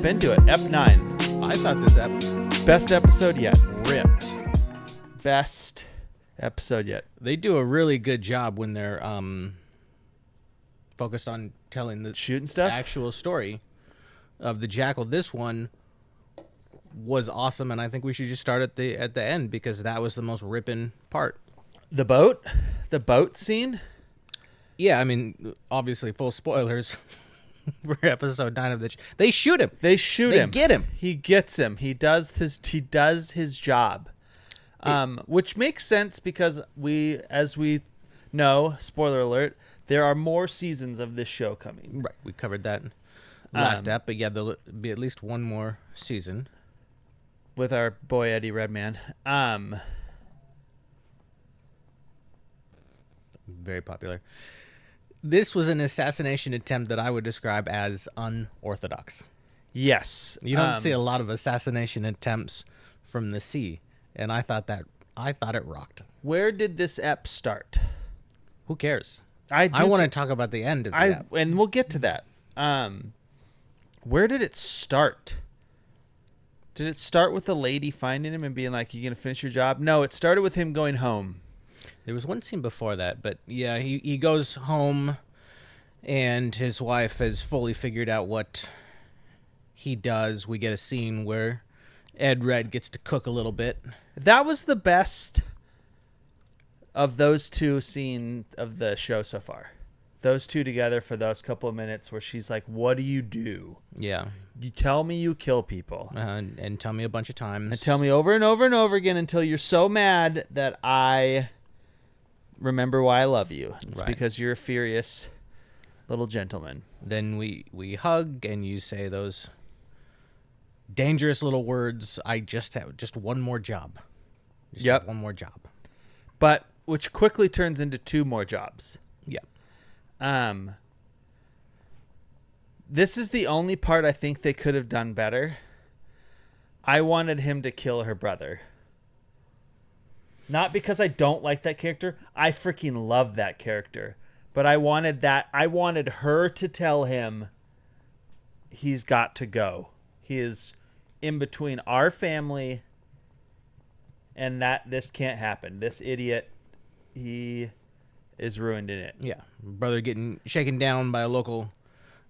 into it. Ep9. I thought this Best episode yet. ripped. Best episode yet. They do a really good job when they're focused on telling the Shooting stuff? actual story of the Jackal. This one was awesome, and I think we should just start at the end because that was the most ripping part. The boat? The boat scene? Yeah, I mean, obviously, full spoilers for episode 9 of they shoot him. They shoot him. They get him. He gets him. He does his job. Which makes sense because as we know, spoiler alert, there are more seasons of this show coming. Right, we covered that last ep, but yeah, there'll be at least one more season. With our boy Eddie Redmayne. Very popular. This was an assassination attempt that I would describe as unorthodox. Yes. You don't see a lot of assassination attempts from the sea, and I thought it rocked. Where did this ep start? Who cares? I want to talk about the end of the ep. And we'll get to that. Where did it start? Did it start with the lady finding him and being like, "You gonna finish your job?" No, it started with him going home. There was one scene before that, but yeah, he goes home, and his wife has fully figured out what he does. We get a scene where Ed Red gets to cook a little bit. That was the best of those two scenes of the show so far. Those two together for those couple of minutes where she's like, "What do you do? Yeah. You tell me you kill people. And tell me a bunch of times. And tell me over and over and over again until you're so mad that I remember why I love you. It's right. Because you're a furious little gentleman." Then we hug, and you say those dangerous little words, "I just have just one more job." Yep. One more job. But which quickly turns into two more jobs. Yeah. This is the only part I think they could have done better. I wanted him to kill her brother. Not because I don't like that character. I freaking love that character. But I wanted her to tell him he's got to go. He is in between our family and that this can't happen. This idiot, he is ruined in it. Yeah. Brother getting shaken down by a local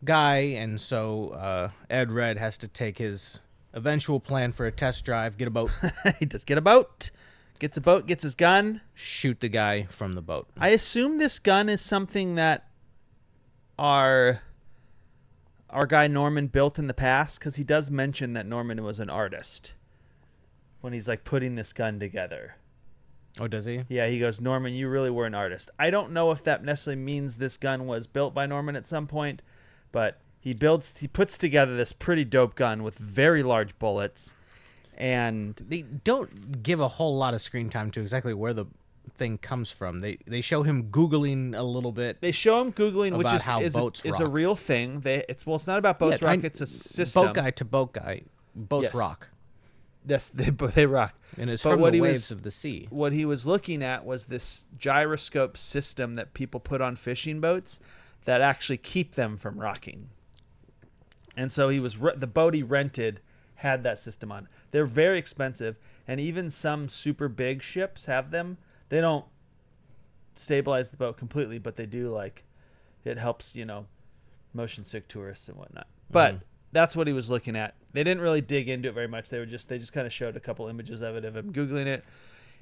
guy, and so Ed Red has to take his eventual plan for a test drive, get a boat. He does get a boat. Gets a boat, gets his gun. Shoot the guy from the boat. I assume this gun is something that our guy Norman built in the past, because he does mention that Norman was an artist when he's like putting this gun together. Oh, does he? Yeah, he goes, "Norman, you really were an artist." I don't know if that necessarily means this gun was built by Norman at some point, but he puts together this pretty dope gun with very large bullets. And they don't give a whole lot of screen time to exactly where the thing comes from. They show him Googling a little bit. They show him Googling, which is a real thing. It's not about boats rock. It's a system. Boat guy. Boats rock. Yes, they rock. And it's from the waves of the sea. What he was looking at was this gyroscope system that people put on fishing boats that actually keep them from rocking. And so the boat he rented had that system on. They're very expensive, and even some super big ships have them. They don't stabilize the boat completely, but they do, like, it helps, motion sick tourists and whatnot. But that's what he was looking at. They didn't really dig into it very much. They just kind of showed a couple images of him Googling it.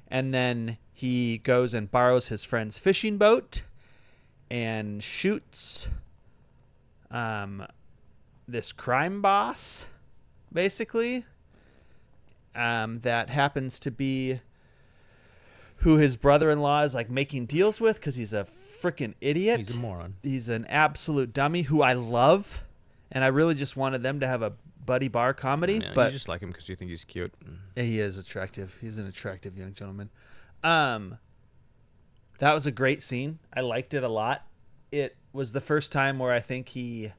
And then he goes and borrows his friend's fishing boat and shoots this crime boss, basically, that happens to be who his brother-in-law is like making deals with because he's a freaking idiot. He's a moron. He's an absolute dummy who I love, and I really just wanted them to have a buddy bar comedy. Yeah, but you just like him because you think he's cute. Yeah, he is attractive. He's an attractive young gentleman. That was a great scene. I liked it a lot. It was the first time where I think he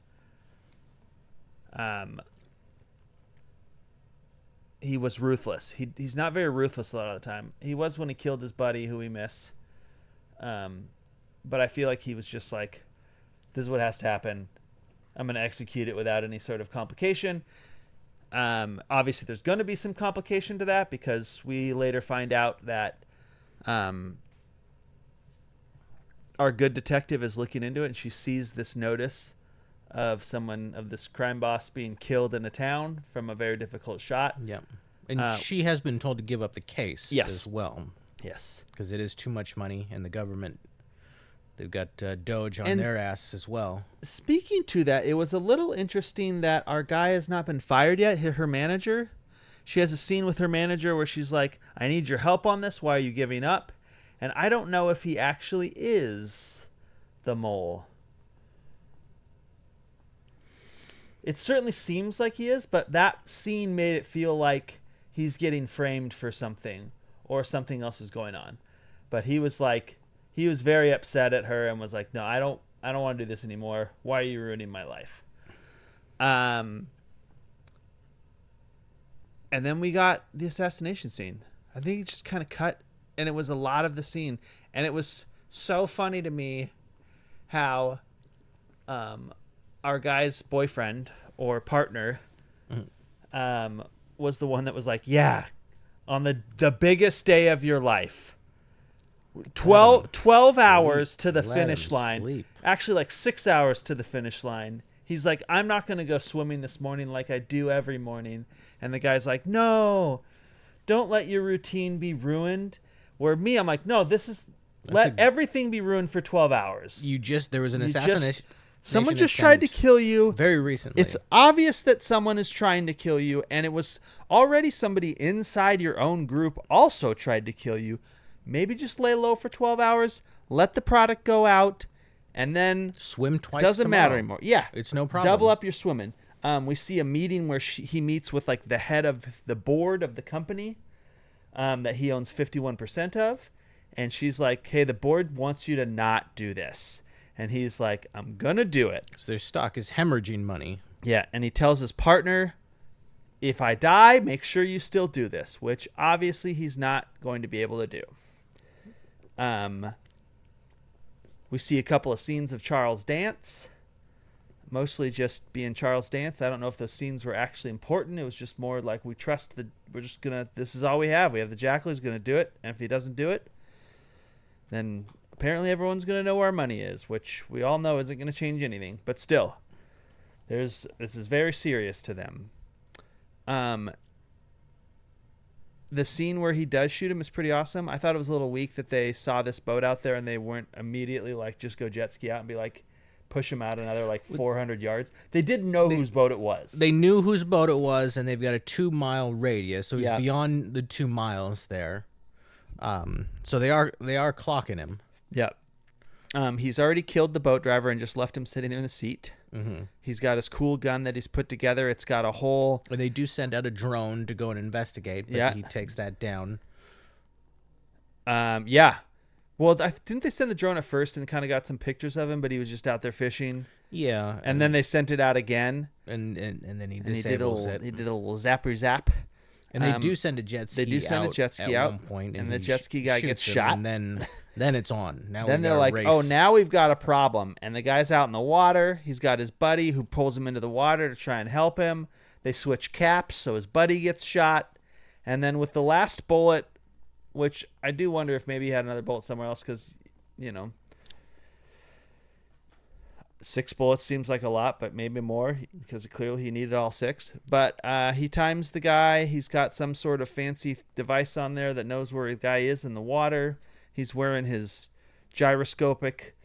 was ruthless. He's not very ruthless a lot of the time. He was when he killed his buddy, who we miss. But I feel like he was just like, this is what has to happen. I'm going to execute it without any sort of complication. Obviously, there's going to be some complication to that because we later find out that our good detective is looking into it, and she sees this notice of this crime boss being killed in a town from a very difficult shot. Yeah. And she has been told to give up the case as well. Yes. Because it is too much money, and the government, they've got Doge on their ass as well. Speaking to that, it was a little interesting that our guy has not been fired yet, her manager. She has a scene with her manager where she's like, I need your help on this. Why are you giving up? And I don't know if he actually is the mole. It certainly seems like he is, but that scene made it feel like he's getting framed for something or something else is going on. But he was very upset at her and was like, no, I don't want to do this anymore. Why are you ruining my life? And then we got the assassination scene. I think it just kind of cut, and it was a lot of the scene. And it was so funny to me how our guy's boyfriend or partner was the one that was like, yeah, on the biggest day of your life, 12 hours to the finish line. Sleep. Actually, like 6 hours to the finish line. He's like, I'm not going to go swimming this morning like I do every morning. And the guy's like, no, don't let your routine be ruined. Where me, I'm like, no, let everything be ruined for 12 hours. There was an assassination. Someone just tried to kill you. Very recently. It's obvious that someone is trying to kill you, and it was already somebody inside your own group also tried to kill you. Maybe just lay low for 12 hours, let the product go out, and then swim twice. Doesn't matter anymore. Yeah. It's no problem. Double up your swimming. We see a meeting where he meets with like the head of the board of the company that he owns 51% of, and she's like, hey, the board wants you to not do this. And he's like, I'm going to do it. So their stock is hemorrhaging money. Yeah, and he tells his partner, if I die, make sure you still do this, which obviously he's not going to be able to do. We see a couple of scenes of Charles dance, mostly just being Charles dance. I don't know if those scenes were actually important. It was just more like this is all we have. We have the Jackal, he's going to do it, and if he doesn't do it, then apparently everyone's going to know where our money is, which we all know isn't going to change anything. But still, this is very serious to them. The scene where he does shoot him is pretty awesome. I thought it was a little weak that they saw this boat out there and they weren't immediately like, just go jet ski out and be like, push him out another like 400 yards. They didn't know whose boat it was. They knew whose boat it was, and they've got a 2-mile radius, so he's beyond the 2 miles there. So they are clocking him. Yep. He's already killed the boat driver and just left him sitting there in the seat. Mm-hmm. He's got his cool gun that he's put together. It's got a hole. And they do send out a drone to go and investigate, but he takes that down. Yeah. Well, didn't they send the drone at first and kind of got some pictures of him, but he was just out there fishing? Yeah. And then they sent it out again. And then he disables it. He did a little zapper zap. And they do send a jet ski out. They do send a jet ski out at one point, and the jet ski guy gets shot. And then it's on. Then they're like, oh, now we've got a problem. And the guy's out in the water. He's got his buddy who pulls him into the water to try and help him. They switch caps, so his buddy gets shot. And then with the last bullet, which I do wonder if maybe he had another bullet somewhere else because, 6 bullets seems like a lot, but maybe more because clearly he needed all 6. But he times the guy. He's got some sort of fancy device on there that knows where the guy is in the water. He's wearing his gyroscopic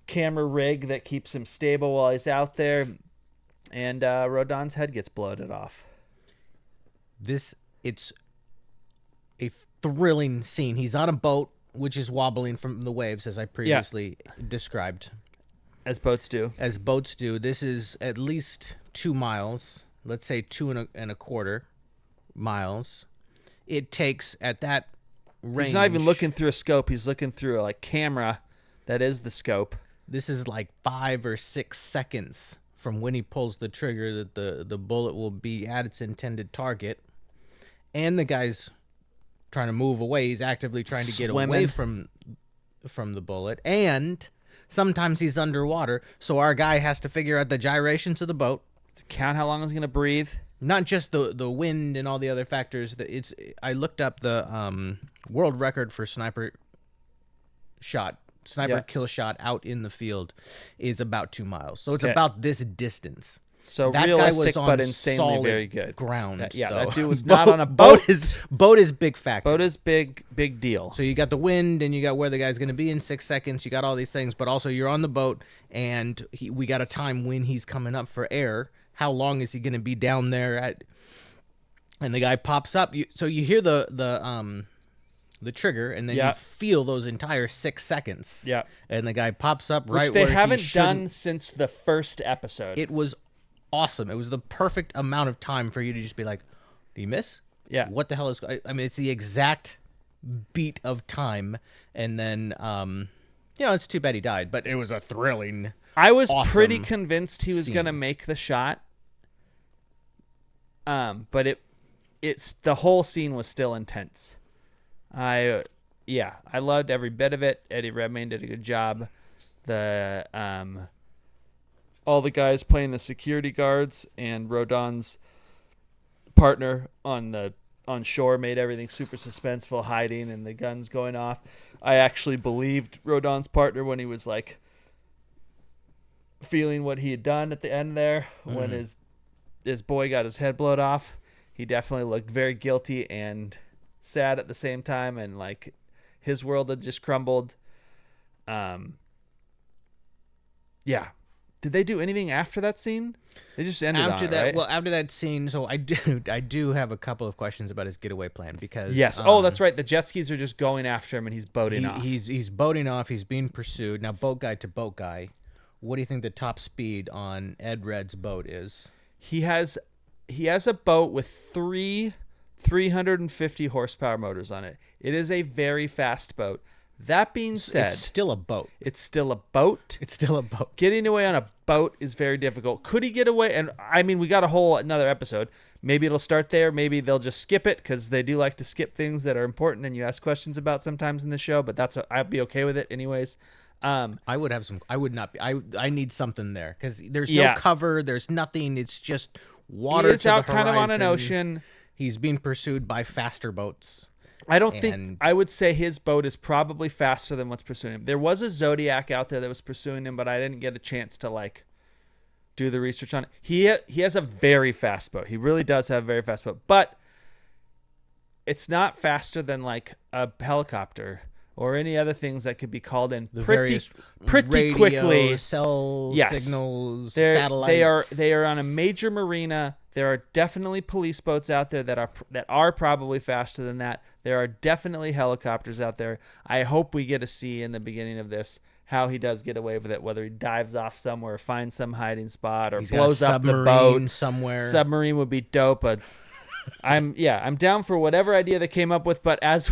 camera rig that keeps him stable while he's out there. And Rodon's head gets bloated off. It's a thrilling scene. He's on a boat, which is wobbling from the waves, as I previously described. As boats do. This is at least 2 miles. Let's say 2.25 miles. It takes at that range. He's not even looking through a scope. He's looking through a camera that is the scope. This is like 5 or 6 seconds from when he pulls the trigger that the bullet will be at its intended target. And the guy's trying to move away. He's actively trying to get away from the bullet. And sometimes he's underwater, so our guy has to figure out the gyrations of the boat. To count how long he's going to breathe. not just the wind and all the other factors. I looked up the world record for sniper kill shot out in the field is about 2 miles. So it's about this distance. So that realistic, guy was on but insanely solid very good ground. That dude was not on a boat. Boat is big factor. Boat is big deal. So you got the wind, and you got where the guy's going to be in 6 seconds. You got all these things, but also you're on the boat, and we got a time when he's coming up for air. How long is he going to be down there at? And the guy pops up. So you hear the trigger, and then you feel those entire 6 seconds. Yeah. And the guguy pops up Which right they where haven't done since the first episode. It was awesome. It was the perfect amount of time for you to just be like, "Do you miss? Yeah. What the hell is?" I mean, it's the exact beat of time, and then it's too bad he died, but it was a thrilling. I was awesome pretty convinced he was scene. gonna make the shot. But it's the whole scene was still intense. I loved every bit of it. Eddie Redmayne did a good job. The all the guys playing the security guards and Rodon's partner on shore made everything super suspenseful, hiding and the guns going off. I actually believed Rodon's partner when he was like feeling what he had done at the end there when his boy got his head blown off. He definitely looked very guilty and sad at the same time, and like his world had just crumbled. Did they do anything after that scene? They just ended after on that. it, right? Well, after that scene, so I do have a couple of questions about his getaway plan because yes. That's right. The jet skis are just going after him, and he's boating off. He's boating off. He's being pursued now. Boat guy to boat guy. What do you think the top speed on Ed Red's boat is? He has a boat with 350 horsepower motors on it. It is a very fast boat. That being said, it's still a boat. It's still a boat. It's still a boat. Getting away on a boat is very difficult. Could he get away? And I mean, we got another episode. Maybe it'll start there. Maybe they'll just skip it because they do like to skip things that are important and you ask questions about sometimes in the show. But I'd be okay with it anyways. I would have some. I would not be. I need something there because there's no cover. There's nothing. It's just water. He is to out the kind of on horizon. an ocean. He's being pursued by faster boats. I don't think. I would say his boat is probably faster than what's pursuing him. There was a Zodiac out there that was pursuing him, but I didn't get a chance to like do the research on it. He has a very fast boat. He really does have a very fast boat, but it's not faster than like a helicopter or any other things that could be called in pretty radio, quickly. Cell signals, satellites. They are on a major marina. There are definitely police boats out there that are probably faster than that. There are definitely helicopters out there. I hope we get to see in the beginning of this how he does get away with it, whether he dives off somewhere, finds some hiding spot, or blows up the boat somewhere. Submarine would be dope. I'm down for whatever idea they came up with, but as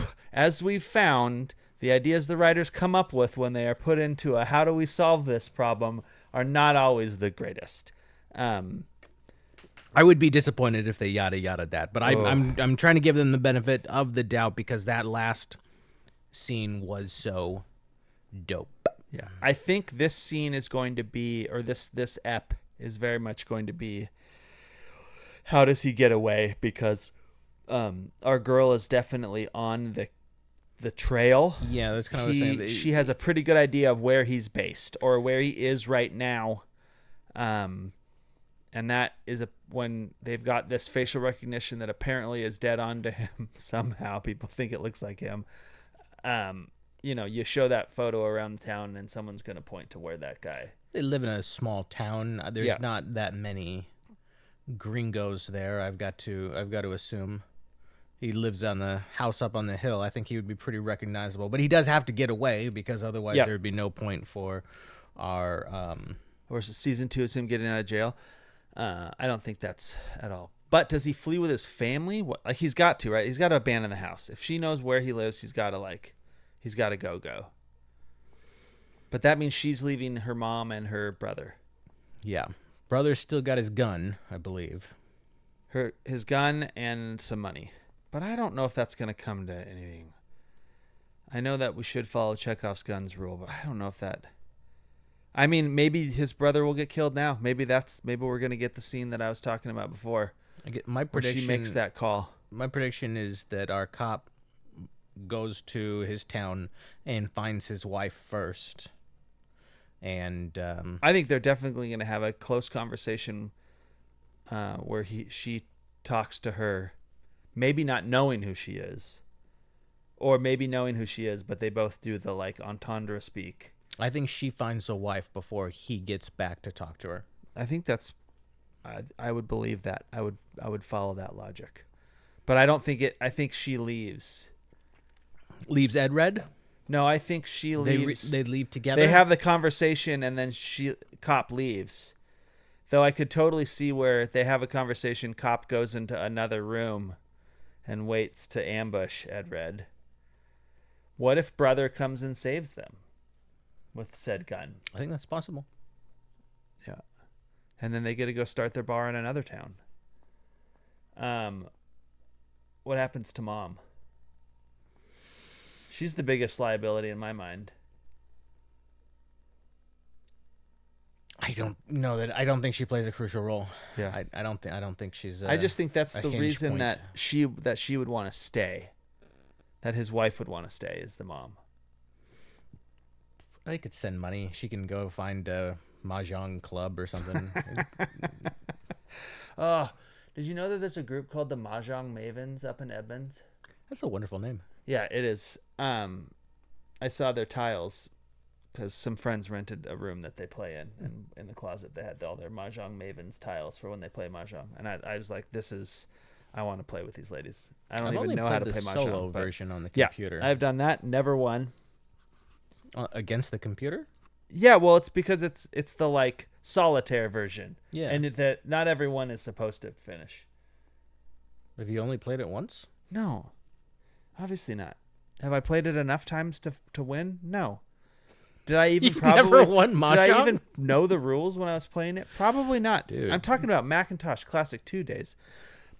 we've found, the ideas the writers come up with when they are put into a how do we solve this problem are not always the greatest. I would be disappointed if they yada yada that, but I'm trying to give them the benefit of the doubt because that last scene was so dope. Yeah, I think this scene is going to be, or this ep is very much going to be, how does he get away? Because our girl is definitely on the trail. Yeah, that's kind of the same. She has a pretty good idea of where he's based or where he is right now. And that is when they've got this facial recognition that apparently is dead on to him somehow. People think it looks like him. You show that photo around town and someone's going to point to where that guy. They live in a small town. There's not that many gringos there. I've got to assume. He lives on the house up on the hill. I think he would be pretty recognizable, but he does have to get away because otherwise there would be no point for our. Or season 2 is him getting out of jail. I don't think that's at all. But does he flee with his family? Like he's got to, right? He's got to abandon the house. If she knows where he lives, he's got to go. But that means she's leaving her mom and her brother. Yeah, brother's still got his gun, I believe. His gun and some money. But I don't know if that's going to come to anything. I know that we should follow Chekhov's guns rule, but I don't know if that. I mean, maybe his brother will get killed now. Maybe we're going to get the scene that I was talking about before. My where prediction. she makes that call. My prediction is that our cop goes to his town and finds his wife first. And I think they're definitely going to have a close conversation where she talks to her, maybe not knowing who she is, or maybe knowing who she is, but they both do the like entendre speak. I think she finds a wife before he gets back to talk to her. I think that's. I would believe that. I would follow that logic, but I don't think it. I think she leaves. Leaves Ed Red? No, I think she leaves. They leave together. They have the conversation, and then cop leaves. Though I could totally see where they have a conversation. Cop goes into another room, and waits to ambush Ed Red. What if brother comes and saves them with said gun? I think that's possible. Yeah. And then they get to go start their bar in another town. What happens to mom? She's the biggest liability in my mind. I don't know that. I don't think she plays a crucial role. Yeah. I don't think she's. I just think that's the hinge reason point. that she would want to stay. That his wife would want to stay is the mom. They could send money. She can go find a mahjong club or something. Oh, did you know that there's a group called the Mahjong Mavens up in Edmonds? That's a wonderful name. Yeah, it is. I saw their tiles because some friends rented a room that they play in, and in the closet they had all their Mahjong Mavens tiles for when they play Mahjong. And I was like, I want to play with these ladies. I don't even know how to play Mahjong. I've only played the solo version on the computer. Yeah, I've done that. Never won. Against the computer? Yeah, well, it's because it's the like solitaire version. Yeah. And that not everyone is supposed to finish. Have you only played it once? No. Obviously not. Have I played it enough times to win? No. Did I even never won Mahjong? Did I even know the rules when I was playing it? Probably not. Dude. I'm talking about Macintosh Classic 2 days.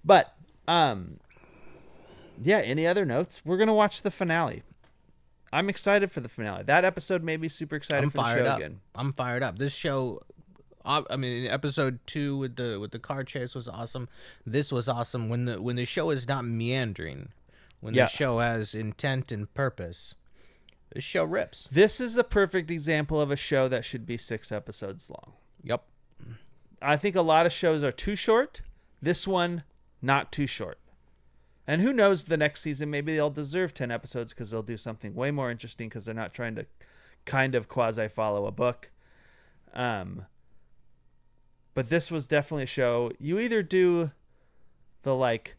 But yeah, any other notes? We're going to watch the finale. I'm excited for the finale. That episode made me super excited for the show again. I'm fired up. This show, I mean, episode 2 with the car chase was awesome. This was awesome. When the show is not meandering, when the show has intent and purpose, the show rips. This is a perfect example of a show that should be 6 episodes long. Yep. I think a lot of shows are too short. This one, not too short. And who knows, the next season, maybe they'll deserve 10 episodes because they'll do something way more interesting because they're not trying to kind of quasi-follow a book. But this was definitely a show. You either do the, like,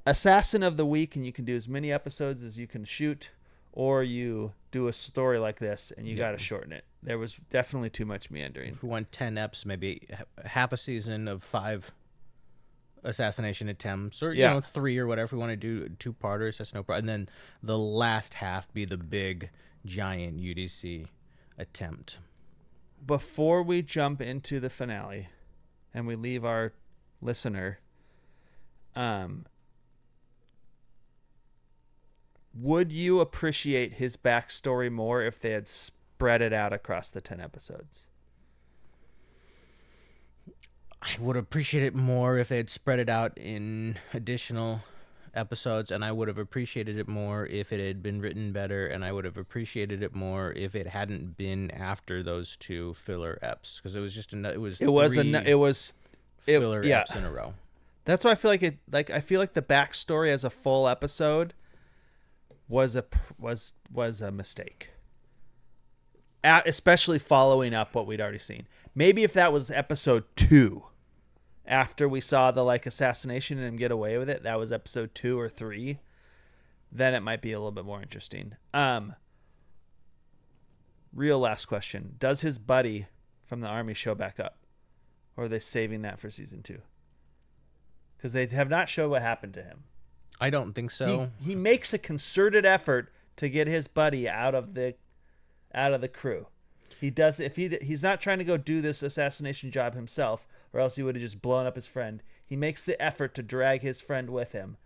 Assassin of the Week and you can do as many episodes as you can shoot, or you do a story like this and you got to shorten it. There was definitely too much meandering. If we want 10 eps, maybe half a season of 5 assassination attempts, or you know, 3 or whatever. If we want to do 2-parters, that's no problem. And then the last half be the big giant UDC attempt. Before we jump into the finale and we leave our listener, would you appreciate his backstory more if they had spread it out across the 10 episodes? I would appreciate it more if they had spread it out in additional episodes, and I would have appreciated it more if it had been written better, and I would have appreciated it more if it hadn't been after those 2 filler eps, because it was just filler eps in a row. That's why I feel like I feel like the backstory as a full episode was a mistake. Especially following up what we'd already seen. Maybe if that was episode 2, after we saw the like assassination and him get away with it, that was episode 2 or 3, then it might be a little bit more interesting. Real last question. Does his buddy from the army show back up? Or are they saving that for season 2? Because they have not showed what happened to him. I don't think so. He makes a concerted effort to get his buddy out of the crew. He does. If he's not trying to go do this assassination job himself, or else he would have just blown up his friend. He makes the effort to drag his friend with him.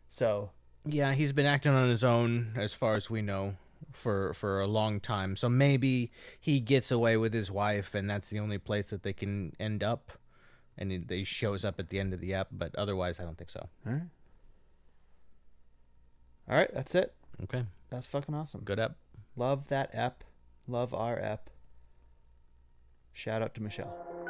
So yeah, he's been acting on his own, as far as we know, for a long time. So maybe he gets away with his wife, and that's the only place that they can end up. and he shows up at the end of the ep, but otherwise I don't think so. All right, that's it. Okay. That's fucking awesome. Good ep. Love that ep. Love our ep. Shout out to Michelle.